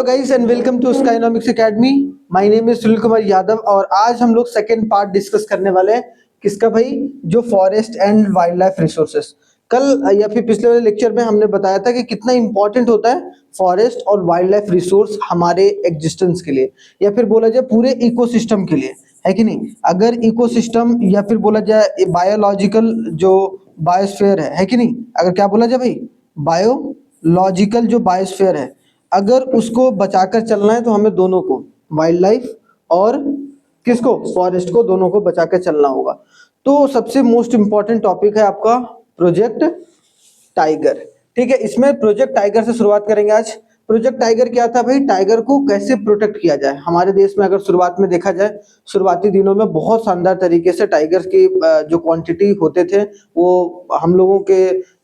Hello guys and welcome to Skynomics academy. My name is Sunil Kumar Yadav और आज हम लोग सेकंड पार्ट डिस्कस करने वाले हैं। किसका भाई? जो forest and wild life resources. कल या फिर पिछले वाले लेक्चर में हमने बताया था कि कितना इंपॉर्टेंट होता है फॉरेस्ट और वाइल्ड लाइफ रिसोर्स हमारे एग्जिस्टेंस के लिए, या फिर बोला जाए पूरे इकोसिस्टम के लिए, है कि नहीं? अगर इकोसिस्टम या फिर बोला जाए बायोलॉजिकल जो बायोस्फीयर है कि नहीं? अगर क्या बोला जाए भाई, बायोलॉजिकल जो बायोस्फीयर है, अगर उसको बचाकर चलना है तो हमें दोनों को, वाइल्ड लाइफ और किसको, फॉरेस्ट को, दोनों को बचाकर चलना होगा। तो सबसे मोस्ट इंपॉर्टेंट टॉपिक है आपका प्रोजेक्ट टाइगर। ठीक है, इसमें प्रोजेक्ट टाइगर से शुरुआत करेंगे आज। प्रोजेक्ट टाइगर क्या था भाई? टाइगर को कैसे प्रोटेक्ट किया जाए हमारे देश में। अगर शुरुआत में देखा जाए, शुरुआती दिनों में बहुत शानदार तरीके से टाइगर की जो क्वांटिटी होते थे वो हम लोगों के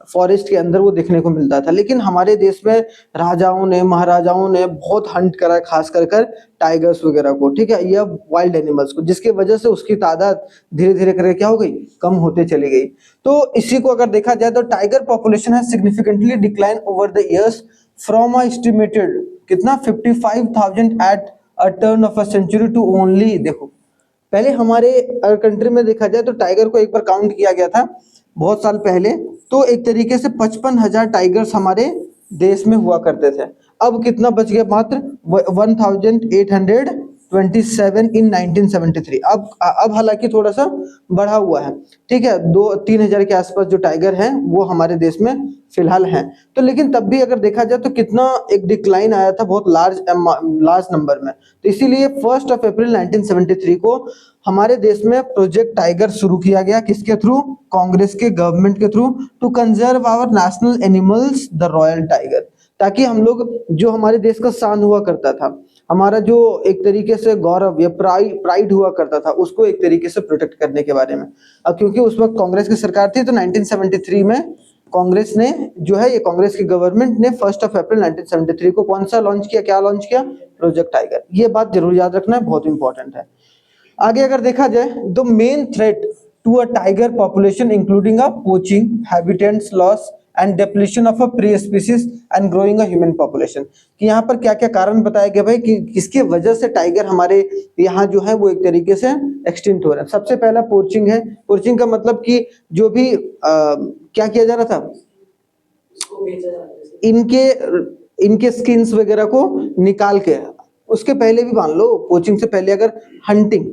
फॉरेस्ट के अंदर वो देखने को मिलता था। लेकिन हमारे देश में राजाओं ने, महाराजाओं ने बहुत हंट करा, खास कर कर टाइगर्स वगैरह को, ठीक है, या वाइल्ड एनिमल्स को, जिसकी वजह से उसकी तादाद धीरे धीरे करके क्या हो गई, कम होते चली गई। तो इसी को अगर देखा जाए तो टाइगर पॉपुलेशन है significantly decline over the years from a estimated कितना 55,000 at a turn of a century to only, देखो पहले हमारे कंट्री में देखा जाए तो टाइगर को एक बार काउंट किया गया था बहुत साल पहले, तो एक तरीके से 55,000 टाइगर्स हमारे देश में हुआ करते थे। अब कितना बच गया? मात्र 1827 इन 1973। अब हालांकि थोड़ा सा बढ़ा हुआ है, ठीक है, 2-3 हजार के आसपास जो टाइगर हैं वो हमारे देश में फिलहाल हैं। तो लेकिन तब भी अगर देखा जाए तो कितना एक डिक्लाइन आया था, बहुत लार्ज नंबर में। तो इसीलिए 1 अप्रैल 1973 को हमारे देश में प्रोजेक्ट टाइगर शुरू किया गया। किसके थ्रू? कांग्रेस के गवर्नमेंट के through, to conserve our national animals the royal tiger, ताकि हम लोग, जो हमारे देश का शान हुआ करता था, हमारा जो एक तरीके से गौरव या प्राइड हुआ करता था, उसको एक तरीके से प्रोटेक्ट करने के बारे में। अब क्योंकि उस वक्त कांग्रेस की सरकार थी तो 1973 में कांग्रेस ने जो है, ये कांग्रेस की गवर्नमेंट ने 1 अप्रैल 1973 को कौन सा लॉन्च किया? क्या लॉन्च किया? Project tiger. ये बात जरूर याद रखना है, बहुत इंपॉर्टेंट है। आगे अगर देखा जाए, the main threat to a tiger population including a poaching, habitats loss and depletion of a prey species and growing a human population, कि यहाँ पर क्या क्या कारण बताया गया भाई कि किसकी वजह से टाइगर हमारे यहाँ जो है वो एक तरीके से एक्सटिंक्ट हो रहा है। सबसे पहला पोचिंग है। पोचिंग का मतलब कि जो भी क्या किया जा रहा था, इनके इनके स्किन्स वगैरह को निकाल के, उसके पहले भी मान लो, पोचिंग से पहले अगर हंटिंग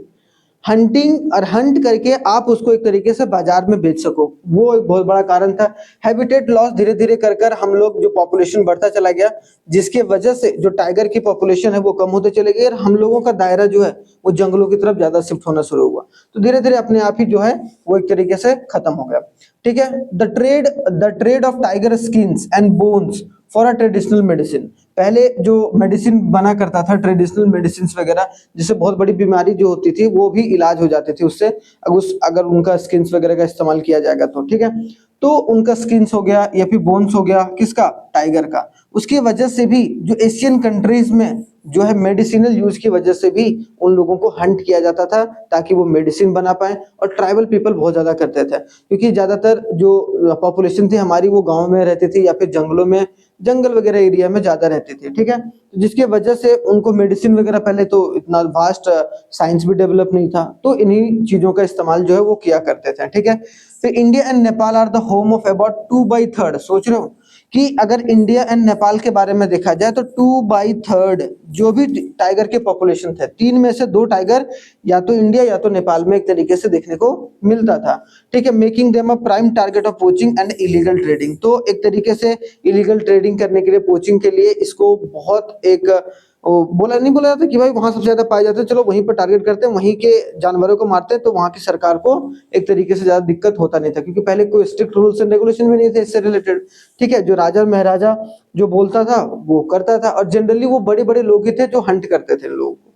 हंटिंग और हंट करके आप उसको एक तरीके से बाजार में बेच सको, वो एक बहुत बड़ा कारण था। हैबिटेट लॉस, धीरे धीरे कर कर हम लोग जो पॉपुलेशन बढ़ता चला गया, जिसके वजह से जो टाइगर की पॉपुलेशन है वो कम होते चले गए और हम लोगों का दायरा जो है वो जंगलों की तरफ ज्यादा शिफ्ट होना शुरू हुआ। तो धीरे धीरे अपने आप ही जो है वो एक तरीके से खत्म हो गया। ठीक है, the trade off tiger skins and bones for a traditional medicine, पहले जो मेडिसिन बना करता था, ट्रेडिशनल मेडिसिन वगैरह, जिससे बहुत बड़ी बीमारी जो होती थी वो भी इलाज हो जाती थी उससे, अगर उनका स्किन्स वगैरह का इस्तेमाल किया जाएगा तो, ठीक है। तो उनका स्किन्स हो गया या फिर बोन्स हो गया, किसका? टाइगर का। उसकी वजह से भी जो एशियन कंट्रीज में जो है मेडिसिनल यूज की वजह से भी उन लोगों को हंट किया जाता था ताकि वो मेडिसिन बना पाए। और ट्राइबल पीपल बहुत ज्यादा करते थे, क्योंकि ज्यादातर जो पॉपुलेशन थी हमारी वो गांव में रहती थी या फिर जंगलों में, जंगल वगैरह एरिया में ज्यादा रहती थी, ठीक है। तो जिसकी वजह से उनको मेडिसिन वगैरह, पहले तो इतना वास्ट साइंस भी डेवलप नहीं था, तो इन्हीं चीजों का इस्तेमाल जो है वो किया करते थे, ठीक है। फिर India and Nepal are the home of about 2/3, सोच रहे हो कि अगर इंडिया एंड नेपाल के बारे में देखा जाए तो 2/3 जो भी टाइगर के पॉपुलेशन थे, 3 में से 2 टाइगर या तो इंडिया या तो नेपाल में एक तरीके से देखने को मिलता था, ठीक है। Making them a prime target of poaching and illegal trading, तो एक तरीके से इलीगल ट्रेडिंग करने के लिए, पोचिंग के लिए इसको बहुत एक बोला जाता कि भाई वहां सबसे ज्यादा पाए जाते हैं, चलो वहीं पर टारगेट करते हैं, वहीं के जानवरों को मारते हैं, तो वहां की सरकार को एक तरीके से ज्यादा दिक्कत होता नहीं था, क्योंकि पहले कोई स्ट्रिक्ट रूल्स एंड रेगुलेशन भी नहीं थे इससे रिलेटेड, ठीक है। जो राजा महाराजा जो बोलता था वो करता था, और जनरली वो बड़े बड़े लोग ही थे जो हंट करते थे लोगों को,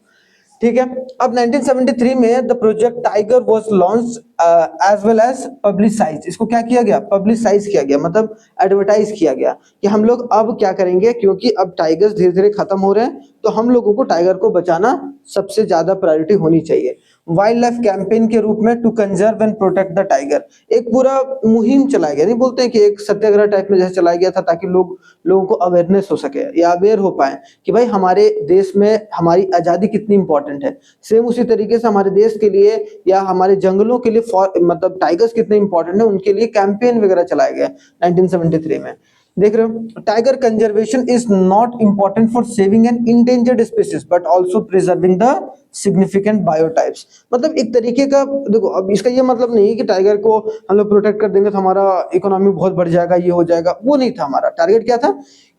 ठीक है। अब 1973 में the project tiger was launched as well as publicise, इसको क्या किया गया, पब्लिसाइज किया गया, मतलब एडवर्टाइज किया गया कि हम लोग अब क्या करेंगे, क्योंकि अब टाइगर्स धीरे धीरे खत्म हो रहे हैं, तो हम लोगों को टाइगर को बचाना सबसे ज्यादा प्रायोरिटी होनी चाहिए। वाइल्ड लाइफ कैंपेन के रूप में to conserve and protect the tiger, एक पूरा मुहिम चलाया गया, नहीं बोलते हैं कि एक सत्याग्रह टाइप में जैसे चलाया गया था, ताकि लोगों को अवेयरनेस हो सके या अवेयर हो पाए कि भाई हमारे देश में हमारी आजादी कितनी इंपॉर्टेंट है। सेम उसी तरीके से हमारे देश के लिए या हमारे जंगलों के लिए मतलब टाइगर्स कितने इंपॉर्टेंट है, उनके लिए कैंपेन वगैरह चलाया गया 1973 में। देख रहे हो, tiger conservation is not important for saving an endangered species but also preserving the significant biotypes. मतलब एक तरीके का, देखो अब इसका ये मतलब नहीं कि टाइगर को हम लोग प्रोटेक्ट कर देंगे तो हमारा इकोनॉमी बहुत बढ़ जाएगा, ये हो जाएगा, वो नहीं था। हमारा टारगेट क्या था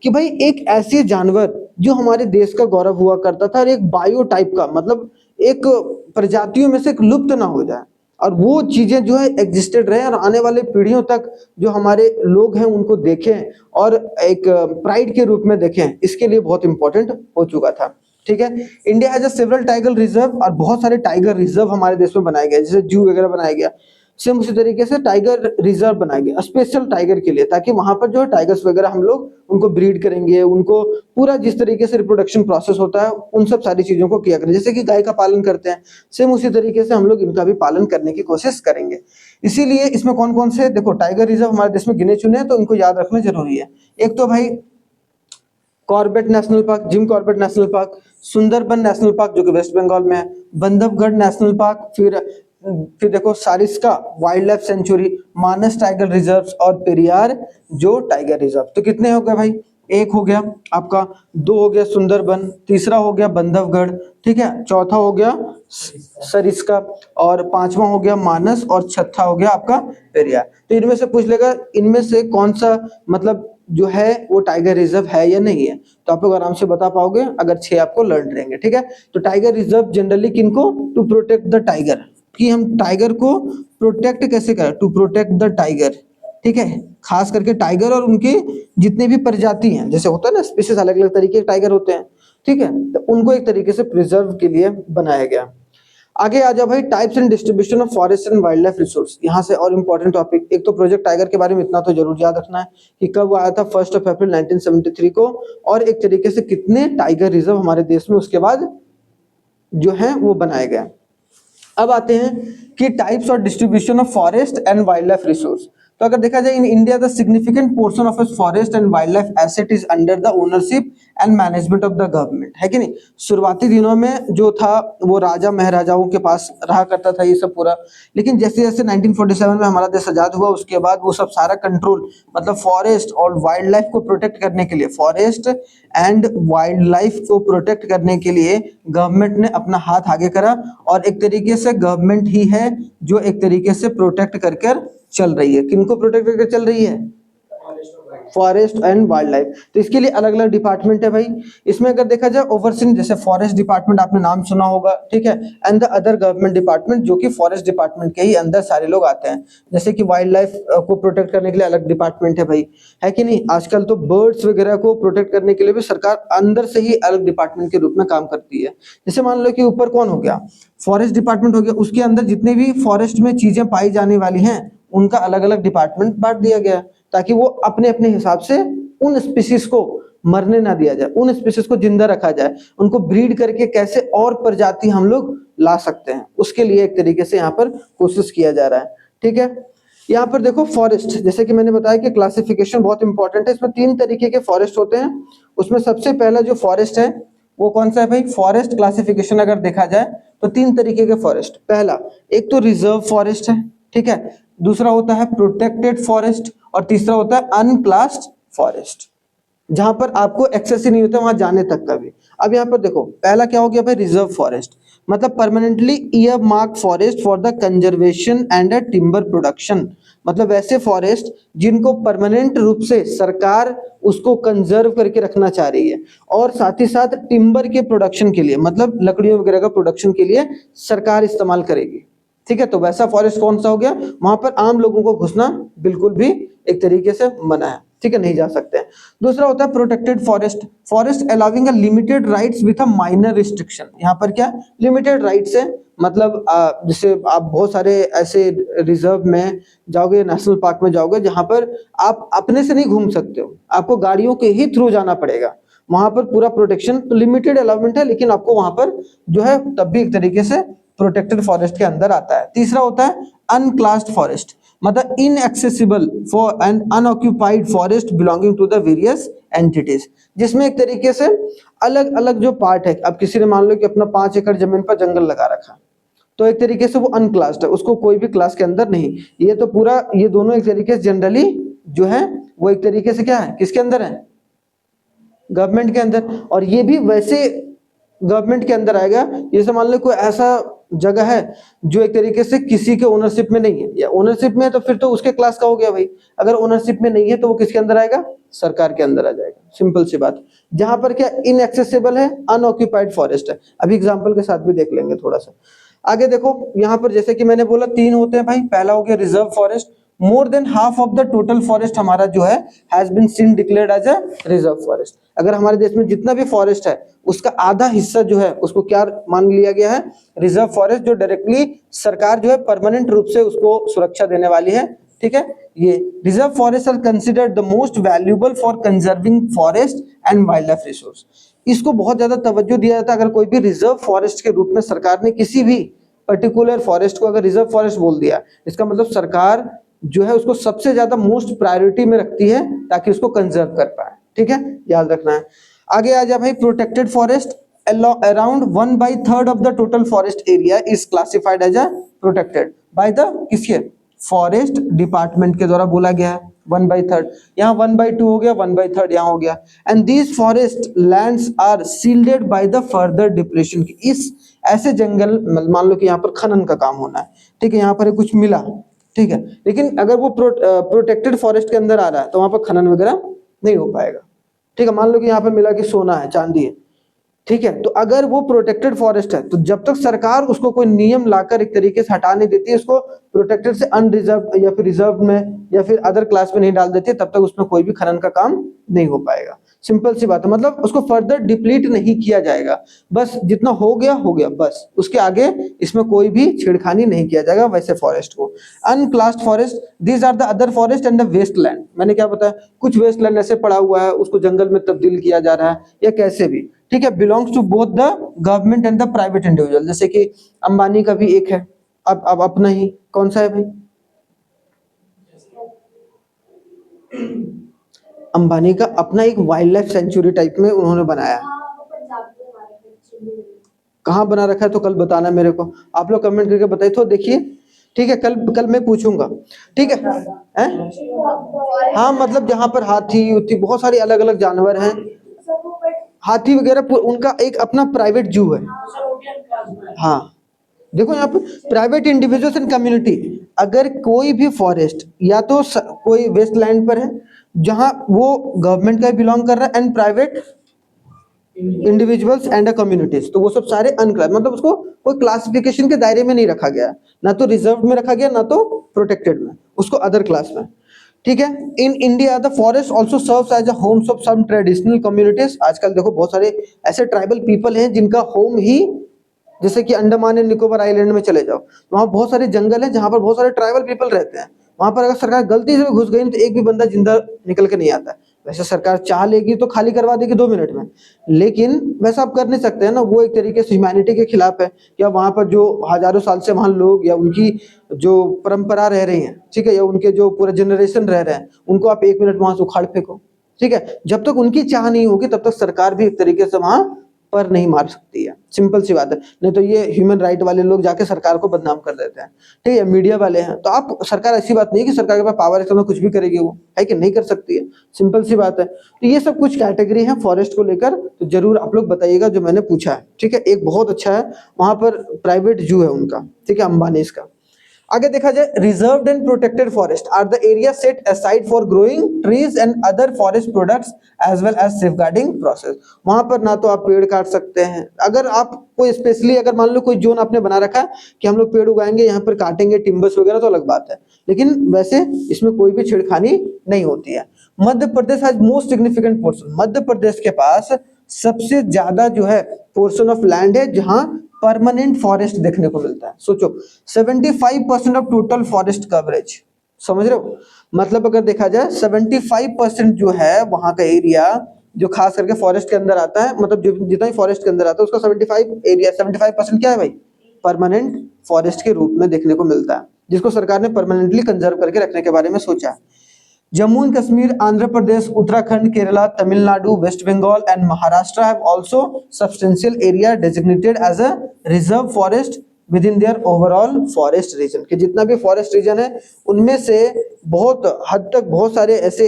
कि भाई एक ऐसे जानवर जो हमारे देश का गौरव हुआ करता था, और एक बायो टाइप का, मतलब एक प्रजातियों में से एक लुप्त ना हो जाए, और वो चीजें जो है एग्जिस्टेड रहे और आने वाले पीढ़ियों तक जो हमारे लोग हैं उनको देखें और एक प्राइड के रूप में देखें, इसके लिए बहुत इंपॉर्टेंट हो चुका था। ठीक है, India has a several tiger reserve, और बहुत सारे टाइगर रिजर्व हमारे देश में बनाए गए, जैसे जू वगैरह बनाया गया। सेम उसी तरीके से टाइगर रिजर्व बनाया गया स्पेशल टाइगर के लिए, ताकि वहां पर जो है टाइगर्स वगैरह हम लोग उनको ब्रीड करेंगे, उनको पूरा जिस तरीके से रिप्रोडक्शन प्रोसेस होता है उन सब सारी चीजों को किया करें, जैसे कि गाय का पालन करते हैं, सेम उसी तरीके से हम लोग इनका भी पालन करने की कोशिश करेंगे। इसीलिए इसमें कौन कौन से, देखो टाइगर रिजर्व हमारे देश में गिने चुने हैं, तो इनको याद रखना जरूरी है। एक तो भाई Corbett national park, Jim Corbett national park, Sundarban national park जो कि वेस्ट बंगाल में है, बंधवगढ़ नेशनल पार्क, फिर देखो सारिस्का वाइल्ड लाइफ सेंचुरी, मानस टाइगर रिजर्व और पेरियार जो टाइगर रिजर्व। तो कितने हो गए भाई, एक हो गया आपका, दो हो गया सुंदरबन, तीसरा हो गया बंधवगढ़, ठीक है, चौथा हो गया सरिस्का, और पांचवा हो गया मानस, और छठा हो गया आपका पेरियार। तो इनमें से पूछ लेगा इनमें से कौन सा मतलब जो है वो टाइगर रिजर्व है या नहीं है, तो आप लोग आराम से बता पाओगे अगर 6 आपको लर्न रहेंगे। ठीक है, तो टाइगर रिजर्व जनरली किनको, टू प्रोटेक्ट द टाइगर, कि हम टाइगर को प्रोटेक्ट कैसे करें, टू प्रोटेक्ट द टाइगर। ठीक है, खास करके टाइगर और उनके जितने भी प्रजाति हैं, जैसे होता है ना स्पीशीज, अलग अलग तरीके के टाइगर होते हैं, ठीक है, तो उनको एक तरीके से प्रिजर्व के लिए बनाया गया। आगे आ जाओ भाई, types and distribution of forest and wild life resource. यहाँ से और इंपॉर्टेंट टॉपिक, एक तो प्रोजेक्ट टाइगर के बारे में इतना तो जरूर याद रखना है कि कब आया था, 1 अप्रैल 1973 को, और एक तरीके से कितने टाइगर रिजर्व हमारे देश में उसके बाद जो है वो बनाए गए। अब आते हैं कि टाइप्स और distribution of forest and wild life resource. तो अगर देखा जाए इन India the significant portion of forest and wild life asset is under the ownership and management of the government, है कि नहीं। शुरुआती दिनों में जो था वो राजा महाराजाओं के पास रहा करता था ये सब पूरा, लेकिन जैसे जैसे 1947 में हमारा देश आजाद हुआ उसके बाद वो सब सारा कंट्रोल, मतलब फॉरेस्ट और वाइल्ड लाइफ को प्रोटेक्ट करने के लिए, फॉरेस्ट एंड वाइल्ड लाइफ को प्रोटेक्ट करने के लिए गवर्नमेंट ने अपना हाथ आगे करा, और एक तरीके से गवर्नमेंट ही है जो एक तरीके से प्रोटेक्ट करके चल रही है। किनको प्रोटेक्ट करके चल रही है, फॉरेस्ट एंड वाइल्ड लाइफ। तो इसके लिए अलग अलग डिपार्टमेंट है भाई। इसमें अगर देखा जाए ओवरसीइंग, जैसे फॉरेस्ट डिपार्टमेंट आपने नाम सुना होगा, ठीक है, and the other government department जो कि फॉरेस्ट डिपार्टमेंट के ही अंदर सारे लोग आते हैं। जैसे कि वाइल्ड लाइफ को प्रोटेक्ट करने के लिए अलग डिपार्टमेंट है भाई, है कि नहीं। आजकल तो बर्ड्स वगैरह को प्रोटेक्ट करने के लिए भी सरकार अंदर से ही अलग डिपार्टमेंट के रूप में काम करती है। जैसे मान लो कि ऊपर कौन हो गया, फॉरेस्ट डिपार्टमेंट हो गया, उसके अंदर जितने भी फॉरेस्ट में चीजें पाई जाने वाली हैं उनका अलग अलग डिपार्टमेंट बांट दिया गया, ताकि वो अपने अपने हिसाब से उन स्पीशीज को मरने ना दिया जाए, उन स्पीशीज को जिंदा रखा जाए, उनको ब्रीड करके कैसे और प्रजाति हम लोग ला सकते हैं, उसके लिए एक तरीके से यहाँ पर कोशिश किया जा रहा है। ठीक है, यहाँ पर देखो फॉरेस्ट, जैसे कि मैंने बताया कि क्लासिफिकेशन बहुत इंपॉर्टेंट है। इसमें 3 तरीके के फॉरेस्ट होते हैं। उसमें सबसे पहला जो फॉरेस्ट है वो कौन सा है भाई, फॉरेस्ट क्लासिफिकेशन अगर देखा जाए तो 3 तरीके के फॉरेस्ट। पहला, एक तो रिजर्व फॉरेस्ट है, ठीक है, दूसरा होता है प्रोटेक्टेड फॉरेस्ट, और तीसरा होता है अनक्लास्ड फॉरेस्ट, जहां पर आपको एक्सेस ही नहीं होता वहां जाने तक का भी। अब यहाँ पर देखो पहला क्या हो गया भाई, रिजर्व फॉरेस्ट, मतलब permanently year mark forest for the conservation and timber production, मतलब वैसे फॉरेस्ट जिनको परमानेंट रूप से सरकार उसको कंजर्व करके रखना चाह रही है, और साथ ही साथ टिम्बर के प्रोडक्शन के लिए, मतलब लकड़ियों वगैरह का प्रोडक्शन के लिए सरकार इस्तेमाल करेगी। ठीक है, तो वैसा फॉरेस्ट कौन सा हो गया, वहां पर आम लोगों को घुसना बिल्कुल भी एक तरीके से मना है, ठीक है, नहीं जा सकते हैं। दूसरा होता है protected forest, forest allowing a limited rights with a minor restriction. यहाँ पर क्या लिमिटेड राइट्स है, मतलब जैसे आप बहुत सारे ऐसे रिजर्व में जाओगे, नेशनल पार्क में जाओगे, जहां पर आप अपने से नहीं घूम सकते हो, आपको गाड़ियों के ही थ्रू जाना पड़ेगा। वहां पर पूरा प्रोटेक्शन, तो लिमिटेड अलाउमेंट है, लेकिन आपको वहां पर जो है तब भी एक तरीके से प्रोटेक्टेड फॉरेस्ट के अंदर आता है। तीसरा होता है अनक्लास्ड फॉरेस्ट, मतलब inaccessible for an unoccupied forest belonging to the various entities, जिसमें एक तरीके से अलग अलग जो पार्ट है, अब किसी ने मान लो कि अपना 5 एकड़ जमीन पर जंगल लगा रखा, तो एक तरीके से वो अनक्लास्ड है, उसको कोई भी क्लास के अंदर नहीं। ये तो पूरा, ये दोनों एक तरीके से जनरली जो है वो एक तरीके से क्या है, किसके अंदर है, गवर्नमेंट के अंदर। और ये भी वैसे गवर्नमेंट के अंदर आएगा, जैसे मान लो कोई ऐसा जगह है जो एक तरीके से किसी के ओनरशिप में नहीं है, या ओनरशिप में है तो फिर तो उसके क्लास का हो गया भाई, अगर ओनरशिप में नहीं है तो वो किसके अंदर आएगा, सरकार के अंदर आ जाएगा। सिंपल सी बात। जहां पर क्या इनएक्सेसिबल है, अनऑक्यूपाइड फॉरेस्ट है। अभी एग्जांपल के साथ भी देख लेंगे थोड़ा सा आगे। देखो यहाँ पर जैसे कि मैंने बोला 3 होते हैं भाई। पहला हो गया reserve forest, more than half of the total forest हमारा जो है has been seen declared as a reserve forest. अगर हमारे देश में जितना भी फॉरेस्ट है उसका आधा हिस्सा जो है उसको क्या मान लिया गया है, रिजर्व फॉरेस्ट, जो डायरेक्टली सरकार जो है परमानेंट रूप से उसको सुरक्षा देने वाली है। ठीक है, ये reserve forest are considered the most valuable for conserving forest and wild life resource. इसको बहुत ज्यादा तवज्जो दिया जाता है। अगर कोई भी रिजर्व फॉरेस्ट के रूप में सरकार ने किसी भी पर्टिकुलर फॉरेस्ट को अगर रिजर्व फॉरेस्ट बोल दिया, इसका मतलब सरकार जो है उसको सबसे ज्यादा मोस्ट प्रायोरिटी में रखती है ताकि उसको कंजर्व कर पाए। ठीक है, याद रखना है। आगे आ जा भाई, protected forest, around 1/3 of the total forest area is classified as a protected by the किसके, फॉरेस्ट डिपार्टमेंट के द्वारा बोला गया है। 1/3 यहाँ 1/2 हो गया, 1/3 यहाँ हो गया। And these forest lands are shielded by the further depression. इस ऐसे जंगल, मान लो कि यहाँ पर खनन का काम होना है, ठीक है, यहाँ पर कुछ मिला, ठीक है, लेकिन अगर वो प्रोटेक्टेड फॉरेस्ट के अंदर आ रहा है तो वहां पर खनन वगैरह नहीं हो पाएगा। ठीक है, मान लो कि यहाँ पर मिला कि सोना है, चांदी है, ठीक है, तो अगर वो प्रोटेक्टेड फॉरेस्ट है तो जब तक सरकार उसको कोई नियम लाकर एक तरीके से हटा नहीं देती है, उसको प्रोटेक्टेड से अनरिजर्व या फिर रिजर्व में या फिर अदर क्लास में नहीं डाल देती है, तब तक उसमें कोई भी खनन का काम नहीं हो पाएगा। सिंपल सी बात है, मतलब उसको फर्दर डिप्लीट नहीं किया जाएगा, बस जितना हो गया बस, उसके आगे इसमें कोई भी छेड़खानी नहीं किया जाएगा वैसे फॉरेस्ट को। Unclassed forest, these are the other forest and the wasteland. मैंने क्या बताया, कुछ वेस्टलैंड ऐसे पड़ा हुआ है उसको जंगल में तब्दील किया जा रहा है या कैसे भी, ठीक है, belongs to both the government and the private individual. जैसे कि अंबानी का भी एक है, अब अपना ही कौन सा है भाई, अंबानी का अपना एक वाइल्ड लाइफ सेंचुरी टाइप में उन्होंने बनाया है। कहाँ बना रखा है तो कल बताना मेरे को, आप लोग कमेंट करके बताइए तो देखिए, ठीक है, कल मैं पूछूंगा, ठीक है, हाँ, मतलब जहाँ पर हाथी उथी बहुत सारे अलग अलग जानवर हैं, हाथी वगैरह, उनका एक अपना प्राइवेट जू है। हाँ, देखो यहाँ पर प्राइवेट इंडिविजुअल्स एंड कम्युनिटी, अगर कोई भी फॉरेस्ट या तो कोई वेस्टलैंड पर है जहां वो गवर्नमेंट का बिलोंग कर रहा है and private individuals and communities, तो वो सब सारे अनक्लास, मतलब उसको कोई क्लासिफिकेशन के दायरे में नहीं रखा गया, ना तो रिजर्व में रखा गया ना तो प्रोटेक्टेड में, उसको अदर क्लास में। ठीक है, in India the forest also serves as a homes of some traditional communities. आजकल देखो बहुत सारे ऐसे ट्राइबल पीपल हैं जिनका होम ही, जैसे कि अंडमान एंड निकोबार आइलैंड में चले जाओ, वहां बहुत सारे जंगल है जहां पर बहुत सारे ट्राइबल पीपल रहते हैं। वहां पर अगर सरकार गलती से घुस गई तो एक भी बंदा जिंदा निकल के नहीं आता है। वैसे सरकार चाह लेगी तो खाली करवा देगी 2 मिनट में, लेकिन वैसा आप कर नहीं सकते हैं ना, वो एक तरीके से ह्यूमैनिटी के खिलाफ है। या वहां पर जो हजारों साल से वहां लोग या उनकी जो परंपरा रह रही है, ठीक है, या उनके जो पूरे जनरेशन रह रहे हैं, उनको आप 1 मिनट वहां से उखाड़ फेंको, ठीक है, जब तक उनकी चाह नहीं होगी तब तक सरकार भी एक तरीके से वहां पर नहीं मार सकती है। सिंपल सी बात है, नहीं तो ये ह्यूमन राइट वाले लोग जाके सरकार को बदनाम कर देते हैं, ठीक है, मीडिया वाले हैं, तो आप सरकार, ऐसी बात नहीं है कि सरकार के पास पावर है तो कुछ भी करेगी, वो है कि नहीं कर सकती है, सिंपल सी बात है। तो ये सब कुछ कैटेगरी है फॉरेस्ट को लेकर, तो जरूर आप लोग बताइएगा जो मैंने पूछा है, ठीक है। एक बहुत अच्छा है, वहां पर प्राइवेट जू है उनका, ठीक है, अंबानी का। आगे देखा जाए, reserved and protected forest are the area set aside for growing trees and other forest products as well as safeguarding process. वहां पर ना तो आप पेड़ काट सकते हैं, अगर आप कोई स्पेशली अगर मान लो कोई जोन आपने बना रखा है कि हम लोग पेड़ उगाएंगे, यहाँ पर काटेंगे टिम्बर्स वगैरह, तो अलग बात है, लेकिन वैसे इसमें कोई भी छेड़खानी नहीं होती है। Madhya Pradesh has most significant portion, Madhya Pradesh के पास सबसे ज्यादा जो है पोर्शन ऑफ लैंड है जहां परमानेंट फॉरेस्ट देखने को मिलता है। सोचो 75% ऑफ टोटल फॉरेस्ट कवरेज, समझ रहे हो? मतलब अगर देखा जाए 75% जो है वहां का एरिया जो खास करके फॉरेस्ट के अंदर आता है, मतलब जो जितना ही फॉरेस्ट के अंदर आता है उसका 75% क्या है भाई? परमानेंट फॉरेस्ट के रूप में देखने को मिलता है, जिसको सरकार ने परमानेंटली कंजर्व करके रखने के बारे में सोचा है। Jammu and Kashmir, Andhra Pradesh, Uttarakhand, Kerala, Tamil Nadu, West Bengal and Maharashtra have also substantial area designated as a reserve forest within their overall forest region. कि जितना भी फॉरेस्ट रीजन है उनमें से बहुत हद तक बहुत सारे ऐसे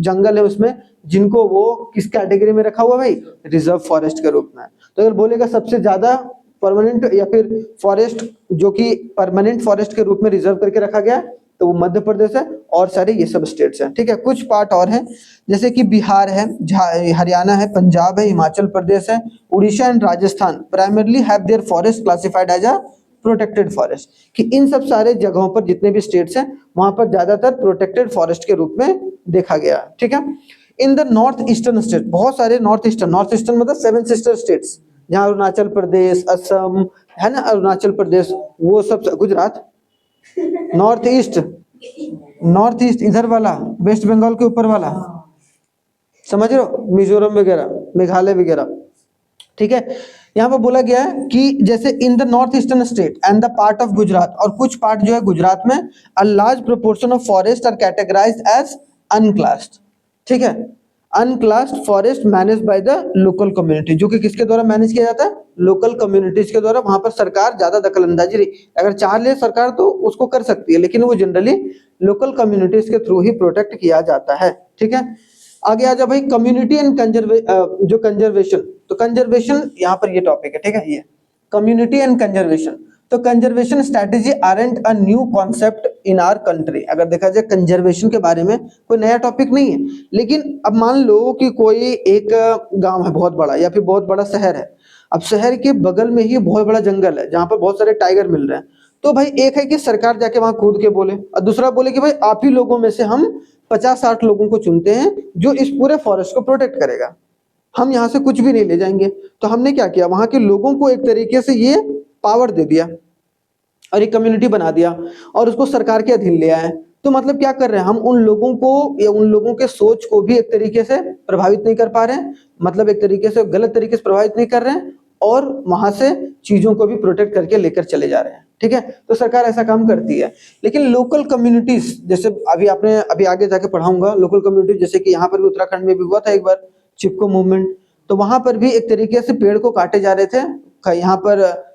जंगल है उसमें जिनको वो किस कैटेगरी में रखा हुआ भाई? रिजर्व फॉरेस्ट के रूप में। तो अगर बोलेगा सबसे ज्यादा परमानेंट या फिर फॉरेस्ट जो कि परमानेंट फॉरेस्ट के रूप में रिजर्व करके रखा गया तो वो मध्य प्रदेश है और सारे ये सब स्टेट्स हैं। ठीक है, कुछ पार्ट और हैं जैसे कि बिहार है, हरियाणा है, पंजाब है, हिमाचल प्रदेश है, Orissa and Rajasthan primarily have their forest classified as a protected forest. कि इन सब सारे जगहों पर जितने भी स्टेट्स हैं वहां पर ज्यादातर प्रोटेक्टेड फॉरेस्ट के रूप में देखा गया। ठीक है, इन द नॉर्थ ईस्टर्न स्टेट, बहुत सारे नॉर्थ ईस्टर्न मतलब 7 सिस्टर स्टेट्स, जहाँ अरुणाचल प्रदेश, असम है ना, अरुणाचल प्रदेश, वो सब, गुजरात, नॉर्थ ईस्ट इधर वाला, वेस्ट बंगाल के ऊपर वाला, समझ रहे हो, मिजोरम वगैरह, मेघालय वगैरह। ठीक है, यहाँ पर बोला गया है कि जैसे in the north eastern state and the part of Gujarat, और कुछ पार्ट जो है गुजरात में, a large proportion of forest are categorised as unclassed. ठीक है, unclassed forest manage by the local community, जो कि किसके द्वारा मैनेज किया जाता है? लोकल कम्युनिटीज के द्वारा। वहां पर सरकार ज्यादा दखल अंदाजी नहीं, अगर चाह ले सरकार तो उसको कर सकती है, लेकिन वो जनरली लोकल कम्युनिटीज के थ्रू ही प्रोटेक्ट किया जाता है। ठीक है, आगे आ जाओ भाई, कम्युनिटी एंड जो कंजर्वेशन। तो कंजर्वेशन यहाँ पर ये टॉपिक है। ठीक है, ये कम्युनिटी एंड कंजर्वेशन। तो conservation strategy aren't a new concept in our country. अगर देखा जाए कंजर्वेशन के बारे में कोई नया टॉपिक नहीं है, लेकिन अब मान लो कि कोई एक गांव है बहुत बड़ा, या फिर बहुत बड़ा शहर है, अब शहर के बगल में ही बहुत बड़ा जंगल है जहां पर बहुत सारे टाइगर मिल रहे हैं। तो भाई एक है कि सरकार जाके वहां कूद के बोले, और दूसरा बोले कि भाई आप ही लोगों में से हम 50-60 लोगों को चुनते हैं जो इस पूरे फॉरेस्ट को प्रोटेक्ट करेगा, हम यहाँ से कुछ भी नहीं ले जाएंगे। तो हमने क्या किया, वहां के लोगों को एक तरीके से ये पावर दे दिया और एक कम्युनिटी बना दिया और उसको सरकार के अधीन ले आए। तो मतलब क्या कर रहे हैं, हम उन लोगों को या उन लोगों के सोच को भी एक तरीके से प्रभावित नहीं कर पा रहे हैं, मतलब एक तरीके से गलत तरीके से प्रभावित नहीं कर रहे हैं, और वहां से चीजों को भी प्रोटेक्ट करके लेकर चले जा रहे हैं। ठीक है, तो सरकार ऐसा काम करती है। लेकिन लोकल कम्युनिटीज, जैसे अभी आगे जाके पढ़ाऊंगा, लोकल कम्युनिटीज जैसे कि यहाँ पर भी उत्तराखंड में भी हुआ था एक बार चिपको मूवमेंट, तो वहां पर भी एक तरीके से पेड़ को काटे जा रहे थे यहाँ पर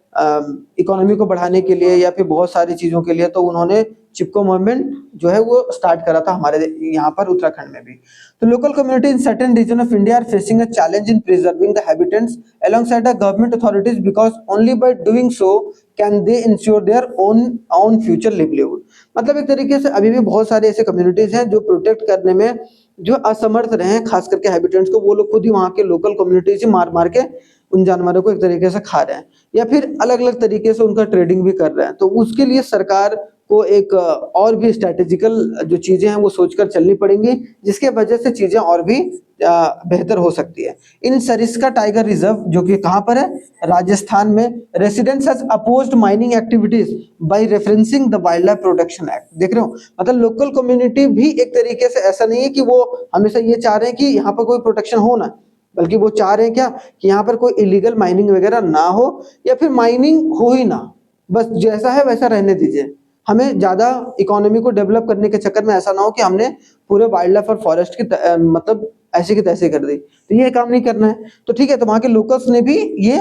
इकोनॉमी को बढ़ाने के लिए या फिर बहुत सारी चीजों के लिए। तो उन्होंने चिपको मूवमेंट जो है वो स्टार्ट करा था हमारे यहाँ पर उत्तराखंड में भी। तो local community in certain region of India are facing a challenge in preserving the habitats alongside the government authorities, because only by doing so can they ensure their own future livelihood. मतलब एक तरीके से अभी भी बहुत सारे ऐसे communities हैं जो प्रोटेक्ट करने में जो असमर्थ रहे हैं, खास करके हैबिटेट्स को, वो लोग खुद ही वहाँ के लोकल कम्युनिटीज ही मार मार के उन जानवरों को एक तरीके से खा रहे हैं, या फिर अलग अलग तरीके से उनका ट्रेडिंग भी कर रहे हैं। तो उसके लिए सरकार को एक और भी स्ट्रेटेजिकल जो चीजें हैं वो सोचकर चलनी पड़ेंगी, जिसके वजह से चीजें और भी बेहतर हो सकती है। इन सरिस्का टाइगर रिजर्व जो कि कहाँ पर है, राजस्थान में, residents has opposed mining activities by referencing the wild life protection act. देख रहे हो, मतलब लोकल कम्युनिटी भी एक तरीके से, ऐसा नहीं है कि वो हमेशा ये चाह रहे हैं कि यहाँ पर कोई प्रोटेक्शन हो ना, बल्कि वो चाह रहे हैं क्या कि यहाँ पर कोई इलीगल माइनिंग वगैरह ना हो, या फिर माइनिंग हो ही ना, बस जैसा है वैसा रहने दीजिए। हमें ज्यादा इकोनॉमी को डेवलप करने के चक्कर में ऐसा ना हो कि हमने पूरे वाइल्ड लाइफ और फॉरेस्ट की मतलब ऐसे की तैसे कर दी, तो ये काम नहीं करना है। तो ठीक है, तो वहां के लोकल्स ने भी ये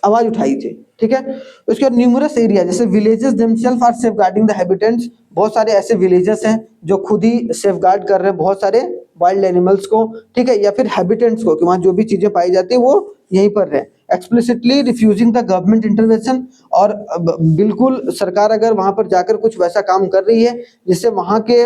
आवाज उठाई थी। ठीक है, उसके बाद न्यूमरस एरिया जैसे villages themselves are safeguarding the habitats, बहुत सारे ऐसे विलेजेस हैं जो खुद ही सेफगार्ड कर रहे हैं बहुत सारे वाइल्ड एनिमल्स को। ठीक है, या फिर हैबिटेट्स को, कि वहाँ जो भी चीजें पाई जाती है वो यहीं पर रहे, explicitly refusing the government intervention. और बिल्कुल सरकार अगर वहां पर जाकर कुछ वैसा काम कर रही है जिससे वहां के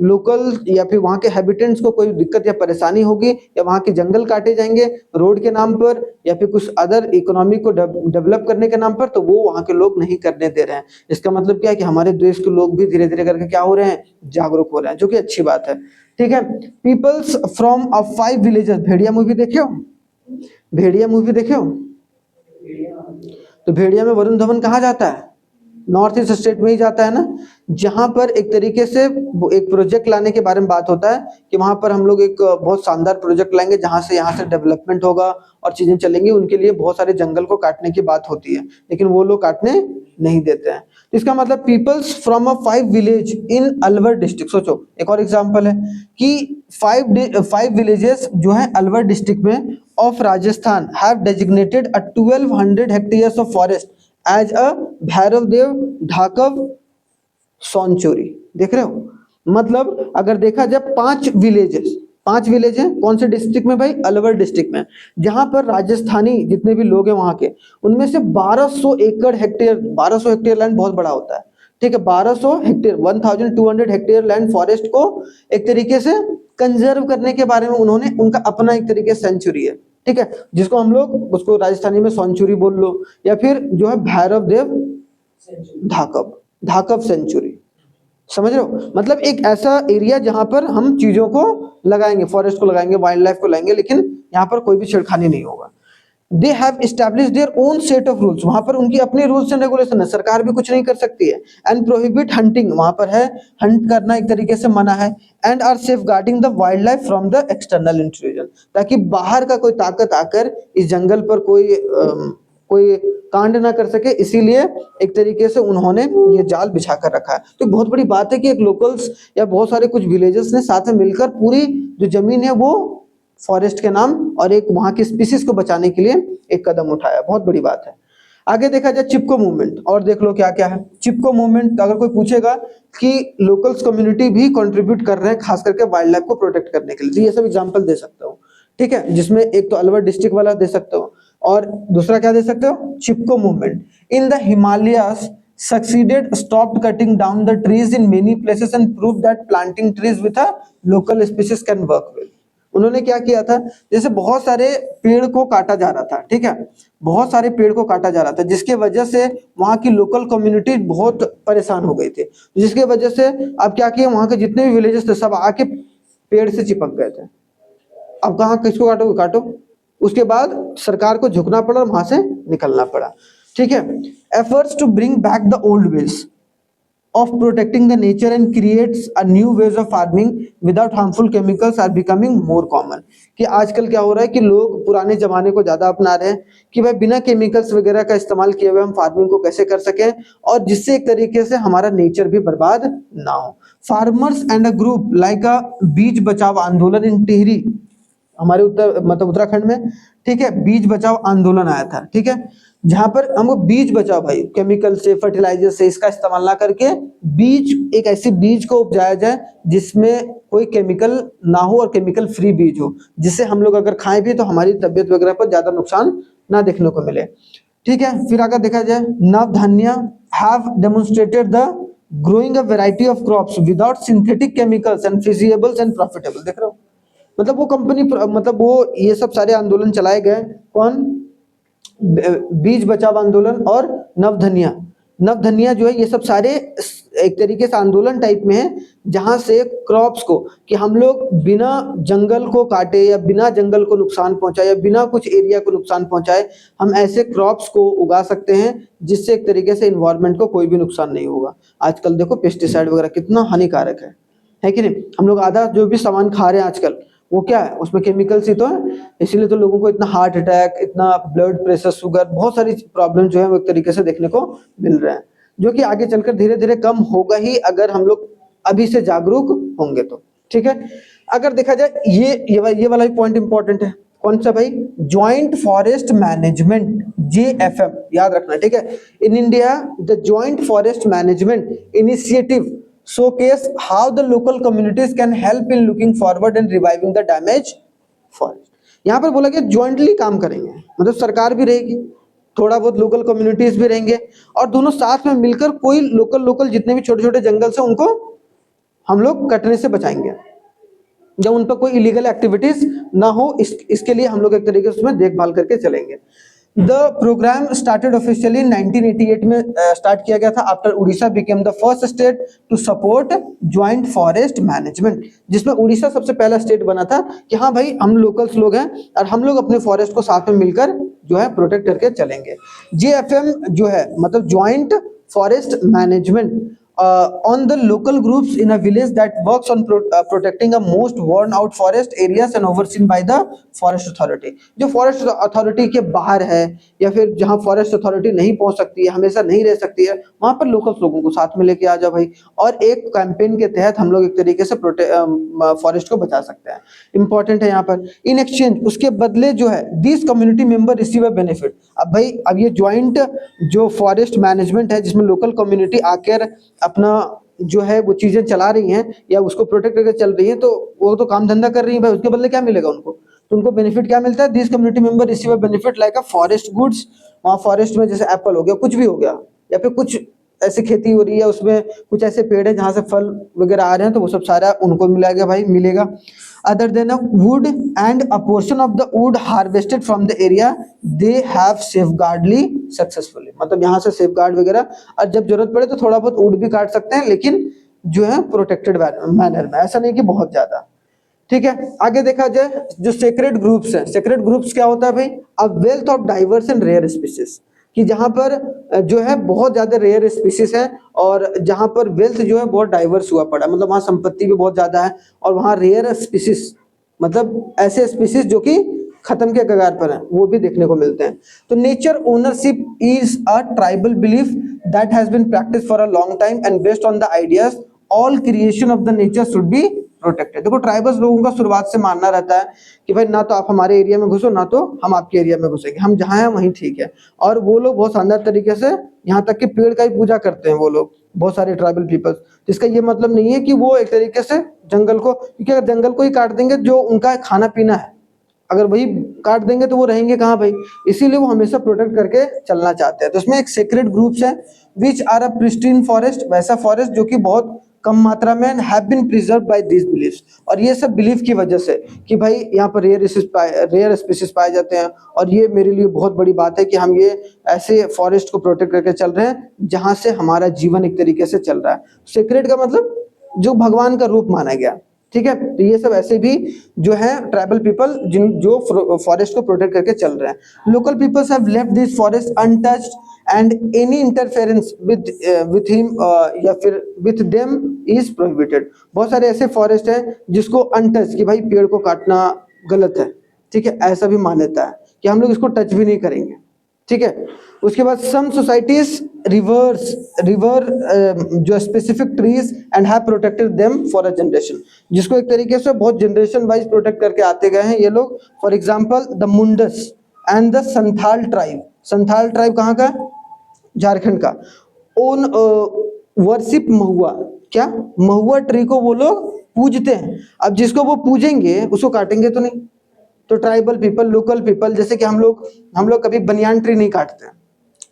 लोकल या फिर वहां के हैबिटेंट्स को कोई दिक्कत या परेशानी होगी, या वहां के जंगल काटे जाएंगे रोड के नाम पर या फिर कुछ अदर इकोनॉमी को डेवलप करने के नाम पर, तो वो वहां के लोग नहीं करने दे रहे हैं। इसका मतलब क्या है कि हमारे देश के लोग भी धीरे धीरे करके क्या हो रहे हैं, जागरूक हो रहे हैं, जो कि अच्छी बात है। ठीक है, peoples from 5 villages, Bhediya movie देखे हो, भेड़िया मूवी देखे हो, तो भेड़िया में वरुण धवन कहाँ जाता है? नॉर्थ ईस्ट स्टेट में ही जाता है ना, जहां पर एक तरीके से एक प्रोजेक्ट लाने के बारे में बात होता है कि वहां पर हम लोग एक बहुत शानदार प्रोजेक्ट लाएंगे जहां से यहाँ से डेवलपमेंट होगा और चीजें चलेंगी। उनके लिए बहुत सारे जंगल को काटने की बात होती है, लेकिन वो लोग काटने नहीं देते हैं। तो इसका मतलब peoples from a 5 village in Alwar district, सोचो एक और एग्जांपल है कि 5 विलेजेस जो है अलवर डिस्ट्रिक्ट में of Rajasthan have designated a 1200 hectares of forest as a Bhairav Dev Dhakav sanctuary. देख रहे हो, मतलब अगर देखा जाए 5 विलेज हैं कौन से डिस्ट्रिक्ट में भाई? अलवर डिस्ट्रिक्ट में, जहां पर राजस्थानी जितने भी लोग हैं वहां के, उनमें से 1200 एकड़ हेक्टेयर, 1200 हेक्टेयर लैंड बहुत बड़ा होता है, ठीक है, 1200 हेक्टेयर 1200 हेक्टेयर लैंड फॉरेस्ट को एक तरीके से कंजर्व करने के बारे में उन्होंने, उनका अपना एक तरीके से सेंचुरी है, ठीक है, जिसको हम लोग उसको राजस्थानी में सॉन्चुरी बोल लो, या फिर जो है भैरव देव ढाकव सेंचुरी। समझ रहे हो, मतलब एक ऐसा एरिया जहां पर हम चीजों को लगाएंगे, फॉरेस्ट को लगाएंगे, वाइल्ड लाइफ को लाएंगे, लेकिन यहाँ पर कोई भी छेड़खानी नहीं होगा। They have established their own set of rules, वहां पर उनकी अपनी रूल्स एंड रेगुलेशन है, सरकार भी कुछ नहीं कर सकती है। एंड प्रोहिबिट हंटिंग, वहां पर है हंट करना एक तरीके से मना है। And are safeguarding the wild life from the external intrusion, ताकि बाहर का कोई ताकत आकर इस जंगल पर कोई कांड ना कर सके, इसीलिए एक तरीके से उन्होंने ये जाल बिछा कर रखा है। तो बहुत बड़ी बात है कि एक लोकल्स या बहुत सारे कुछ विलेजेस ने साथ में मिलकर पूरी जो जमीन है वो फॉरेस्ट के नाम और एक वहां की स्पीसीज को बचाने के लिए एक कदम उठाया, बहुत बड़ी बात है। आगे देखा जाए चिपको मूवमेंट, और देख लो क्या क्या है चिपको मूवमेंट। अगर कोई पूछेगा कि लोकल्स कम्युनिटी भी कंट्रीब्यूट कर रहे हैं खास करके वाइल्ड लाइफ को प्रोटेक्ट करने के लिए, तो ये सब एग्जांपल दे सकता हूँ, ठीक है, जिसमें एक तो अलवर डिस्ट्रिक्ट वाला दे सकते हो और दूसरा क्या दे सकते हो, Chipko movement. In the Himalayas succeeded stopped cutting down the trees in many places and proved that planting trees with a local species can work well। उन्होंने क्या किया था, जैसे बहुत सारे पेड़ को काटा जा रहा था, ठीक है, बहुत सारे पेड़ को काटा जा रहा था, जिसके वजह से वहां की लोकल कम्युनिटी बहुत परेशान हो गई थी, जिसके वजह से अब क्या किया, वहां के जितने भी विलेजेस थे सब आके पेड़ से चिपक गए थे। अब कहाँ किसको काटो, काटो। उसके बाद सरकार को झुकना पड़ा और वहां से निकलना पड़ा, ठीक है। Efforts to bring back the old ways of protecting the nature and creates a new ways of farming without harmful chemicals are becoming more common। कि आजकल क्या हो रहा है कि लोग पुराने जमाने को ज्यादा अपना रहे हैं कि भाई बिना केमिकल्स वगैरह का इस्तेमाल किए हुए हम फार्मिंग को कैसे कर सकें और जिससे एक तरीके से हमारा नेचर भी बर्बाद ना हो। Farmers and a group like अ बीज बचाओ आंदोलन इन टिहरी, हमारे उत्तराखंड में, ठीक है, बीज बचाओ आंदोलन आया था, ठीक है, जहां पर हमको बीज बचाओ भाई, केमिकल से, फर्टिलाइजर से इसका इस्तेमाल ना करके बीज, एक ऐसी बीज को उपजाया जाए जिसमें कोई केमिकल ना हो और केमिकल फ्री बीज हो, जिससे हम लोग अगर खाएं भी तो हमारी तबियत वगैरह पर ज्यादा नुकसान ना देखने को मिले, ठीक है। फिर अगर देखा जाए Navdanya have demonstrated the growing a variety of crops without synthetic chemicals and feasibles and profitable. देख रहे हो, मतलब वो कंपनी, मतलब वो ये सब सारे आंदोलन चलाए गए, कौन, बीज बचाओ आंदोलन और नवधनिया जो है, ये सब सारे एक तरीके से आंदोलन टाइप में है, जहां से क्रॉप्स को, कि हम लोग बिना जंगल को काटे या बिना जंगल को नुकसान पहुंचाए या बिना कुछ एरिया को नुकसान पहुंचाए हम ऐसे क्रॉप्स को उगा सकते हैं जिससे एक तरीके से इन्वायरमेंट को कोई भी नुकसान नहीं होगा। आजकल देखो पेस्टिसाइड वगैरह कितना हानिकारक है कि नहीं। हम लोग आधा जो भी सामान खा रहे हैं आजकल वो क्या है, उसमें केमिकल्स ही तो है, इसीलिए तो लोगों को इतना हार्ट अटैक, इतना ब्लड प्रेशर, शुगर, बहुत सारी प्रॉब्लम जो है वो एक तरीके से देखने को मिल रहे हैं, जो कि आगे चलकर धीरे धीरे कम होगा ही अगर हम लोग अभी से जागरूक होंगे तो, ठीक है। अगर देखा जाए ये वाला भी पॉइंट इंपॉर्टेंट है, कौन सा भाई, ज्वाइंट फॉरेस्ट मैनेजमेंट, JFM याद रखना, ठीक है। In India the joint forest management initiative showcase how the local communities can help in looking forward and reviving the damaged forest। यहाँ पर बोला गया ज्वाइंटली काम करेंगे, मतलब सरकार भी रहेगी, थोड़ा बहुत लोकल कम्युनिटीज भी रहेंगे और दोनों साथ में मिलकर कोई लोकल जितने भी छोटे छोटे जंगल से उनको हम लोग कटने से बचाएंगे, जब उन पर कोई इलीगल एक्टिविटीज ना हो, इसके लिए हम लोग एक तरीके से उसमें देखभाल करके चलेंगे। द प्रोग्राम स्टार्टेड ऑफिशियली 1988 में स्टार्ट किया गया था after Orissa became the first state to support joint forest management, जिसमें उड़ीसा सबसे पहला स्टेट बना था कि हाँ भाई हम लोकल्स लोग हैं और हम लोग अपने फॉरेस्ट को साथ में मिलकर जो है प्रोटेक्ट करके चलेंगे। JFM जो है मतलब joint forest management on the local groups in a village that works on protecting a most worn out forest areas and overseen by the forest authority। जो फॉरेस्ट अथॉरिटी के बाहर है या फिर जहाँ फॉरेस्ट अथॉरिटी नहीं पहुंच सकती है, हमेशा नहीं रह सकती है, वहां पर लोकल लोगों को साथ में लेके आ जाओ भाई, और एक कैंपेन के तहत हम लोग एक तरीके से फॉरेस्ट को बचा सकते हैं। इंपॉर्टेंट है यहाँ पर इन एक्सचेंज, उसके बदले जो है this community member receive a benefit. अब भाई अब ये ज्वाइंट जो फॉरेस्ट मैनेजमेंट है जिसमें लोकल कम्युनिटी आकर अपना जो है वो चीजें चला रही हैं या उसको प्रोटेक्ट करके चल रही हैं, तो वो तो काम धंधा कर रही है भाई, उसके बदले क्या मिलेगा उनको? तो उनको बेनिफिट क्या मिलता है? This community member receive a benefit like a forest goods. वहाँ फॉरेस्ट में जैसे एप्पल हो गया, कुछ भी हो गया, या फिर कुछ ऐसी खेती हो रही है उसमें कुछ ऐसे पेड़ है जहाँ से फल वगैरह आ रहे हैं, तो वो सब सारा उनको मिलेगा भाई, मिलेगा। Other than wood and a portion of the wood harvested from the area they have safeguardly successfully, मतलब यहाँ से सेफगार्ड वगैरह, और जब जरूरत पड़े तो थोड़ा बहुत वुड भी काट सकते हैं, लेकिन जो है प्रोटेक्टेड मैनर में, ऐसा नहीं कि बहुत ज्यादा। ठीक है, आगे देखा जाए जो सेक्रेड ग्रुप्स हैं, सेक्रेड ग्रुप्स क्या होता है भाई? A wealth of diverse and rare species, कि जहाँ पर जो है बहुत ज्यादा रेयर स्पीसीज है और जहाँ पर वेल्थ जो है बहुत डाइवर्स हुआ पड़ा है, मतलब वहाँ संपत्ति भी बहुत ज्यादा है, और वहाँ रेयर स्पीसीज मतलब ऐसे स्पीसीज जो कि खत्म के कगार पर हैं, वो भी देखने को मिलते हैं। तो nature ownership is a tribal belief that has been practice for a long time and based on the ideas all creation of the nature should be protected. देखो ट्राइबल्स लोगों का शुरुआत से मानना रहता है कि भाई ना तो आप हमारे एरिया में घुसो, ना तो हम आपके एरिया में घुसेंगे, हम जहाँ हैं वहीं ठीक है। और वो लोग बहुत शानदार तरीके से यहाँ तक कि पेड़ का ही पूजा करते हैं वो लोग, बहुत सारे ट्राइबल पीपल्स। जिसका ये मतलब नहीं है कि वो एक तरीके से जंगल को, क्योंकि अगर जंगल को ही काट देंगे जो उनका खाना पीना है, अगर वही काट देंगे तो वो रहेंगे कहाँ भाई? इसीलिए वो हमेशा प्रोटेक्ट करके चलना चाहते हैं। तो इसमें एक सेक्रेड ग्रुप्स है which are a pristine forest, वैसा फॉरेस्ट जो कि बहुत कम मात्रा में have been preserve by this beliefs, और ये सब बिलीफ की वजह से कि भाई यहाँ पर रेयर स्पीसीज पाए जाते हैं, और ये मेरे लिए बहुत बड़ी बात है कि हम ये ऐसे फॉरेस्ट को प्रोटेक्ट करके चल रहे हैं जहाँ से हमारा जीवन एक तरीके से चल रहा है। सेक्रेड का मतलब जो भगवान का रूप माना गया। ठीक है, तो ये सब ऐसे भी जो है ट्राइबल पीपल जिन जो फॉरेस्ट को प्रोटेक्ट करके चल रहे हैं। Local peoples have left this forest untouched and any interference with him या फिर विथ देम इज प्रोहिबिटेड। बहुत सारे ऐसे फॉरेस्ट है जिसको अनटच, कि भाई पेड़ को काटना गलत है, ठीक है, ऐसा भी मान्यता है कि हम लोग इसको टच भी नहीं करेंगे। ठीक है, उसके बाद सम सोसाइटीज रिवर जो specific trees and have protected them for a generation, जिसको एक तरीके से बहुत जनरेशन वाइज प्रोटेक्ट करके आते गए हैं ये लोग। For example the Mundas and the Santhal tribe. Santhal tribe कहाँ का? झारखंड का। ओन वर्शिप महुआ, क्या महुआ ट्री को वो लोग पूजते हैं। अब जिसको वो पूजेंगे उसको काटेंगे तो नहीं। तो ट्राइबल पीपल, लोकल पीपल, जैसे कि हम लोग कभी बनियान ट्री नहीं काटते हैं,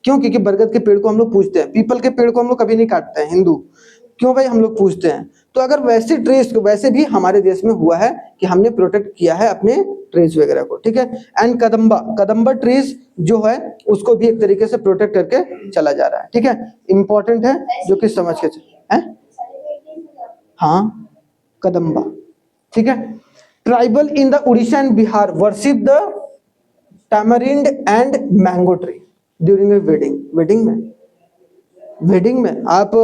क्यों? क्योंकि बरगद के पेड़ को हम लोग पूजते हैं, पीपल के पेड़ को हम लोग कभी नहीं काटते हैं, हिंदू। क्यों भाई? हम लोग पूजते हैं। तो अगर वैसे ट्रीज को, वैसे भी हमारे देश में हुआ है कि हमने प्रोटेक्ट किया है अपने ट्रीज वगैरह को। ठीक है, एंड कदम्बा ट्रीज जो है उसको भी एक तरीके से प्रोटेक्ट करके चला जा रहा है। ठीक है, इंपॉर्टेंट है जो कि समझ के है। हाँ, कदम्बा। ठीक है, tribal in the Orissa and Bihar worship the tamarind and mango tree during a wedding में आप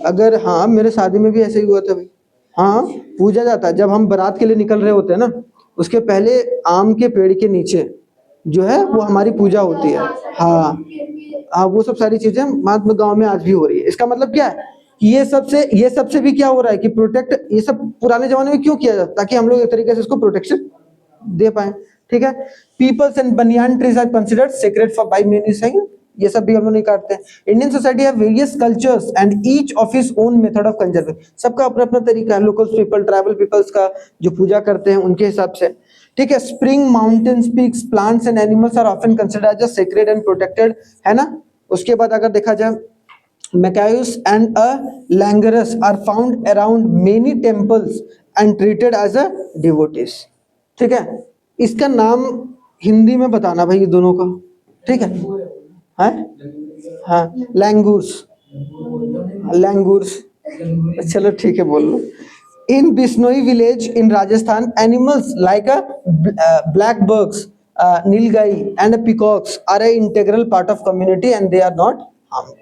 अगर, हाँ मेरे शादी में भी ऐसे ही हुआ था भाई। हाँ, पूजा जाता है जब हम बारात के लिए निकल रहे होते हैं ना, उसके पहले आम के पेड़ के नीचे जो है वो हमारी पूजा होती है। हाँ हाँ, वो सब सारी चीजें महात्मा गांव में आज भी हो रही है। इसका मतलब क्या है कि ये सबसे भी क्या हो रहा है कि प्रोटेक्ट, ये सब पुराने जमाने में क्यों किया जाता, ताकि हम लोग एक तरीके से इसको प्रोटेक्शन दे पाए। ठीक है, peoples and banyan trees are considered sacred for by many science, ये सब भी हम लोग नहीं काटते हैं। Indian society have various cultures and each of his own method of conservation, सबका अपना अपना तरीका है। लोकल पीपल, ट्राइबल पीपल्स का जो पूजा करते हैं उनके हिसाब से। ठीक है, spring, mountains, peaks, plants and animals are often considered as sacred and protected, है ना। उसके बाद अगर देखा जाए, macaques and a langurs are found around many temples and treated as a devotees. ठीक है, इसका नाम हिंदी में बताना भाई, ये दोनों का ठीक है, हाँ हाँ, लैंगूर्स, लैंगूर्स, चलो ठीक है बोल लो। In Bishnoi village in Rajasthan animals like a black birds, nilgai and peacocks are a integral part of community and they are not harm.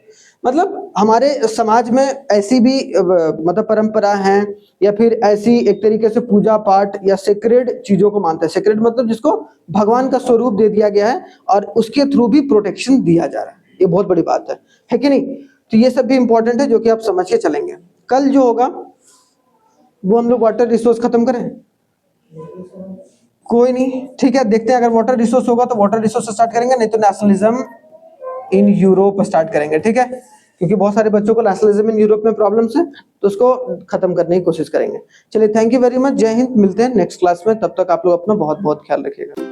मतलब हमारे समाज में ऐसी भी मतलब परंपरा हैं या फिर ऐसी एक तरीके से पूजा पाठ या सेक्रेड चीजों को मानते हैं। सेक्रेड मतलब जिसको भगवान का स्वरूप दे दिया गया है और उसके थ्रू भी प्रोटेक्शन दिया जा रहा है। ये बहुत बड़ी बात है कि नहीं? तो ये सब भी इंपॉर्टेंट है जो कि आप समझ के चलेंगे। कल जो होगा वो हम लोग वाटर रिसोर्स खत्म करें, कोई नहीं, ठीक है, देखते हैं। अगर वाटर रिसोर्स होगा तो वाटर रिसोर्स स्टार्ट करेंगे, नहीं तो नेशनलिज्म इन यूरोप स्टार्ट करेंगे, ठीक है, क्योंकि बहुत सारे बच्चों को नेशनलिज्म इन यूरोप में प्रॉब्लम्स है, तो उसको खत्म करने की कोशिश करेंगे। चलिए, थैंक यू वेरी मच, जय हिंद, मिलते हैं नेक्स्ट क्लास में, तब तक आप लोग अपना बहुत बहुत ख्याल रखिएगा।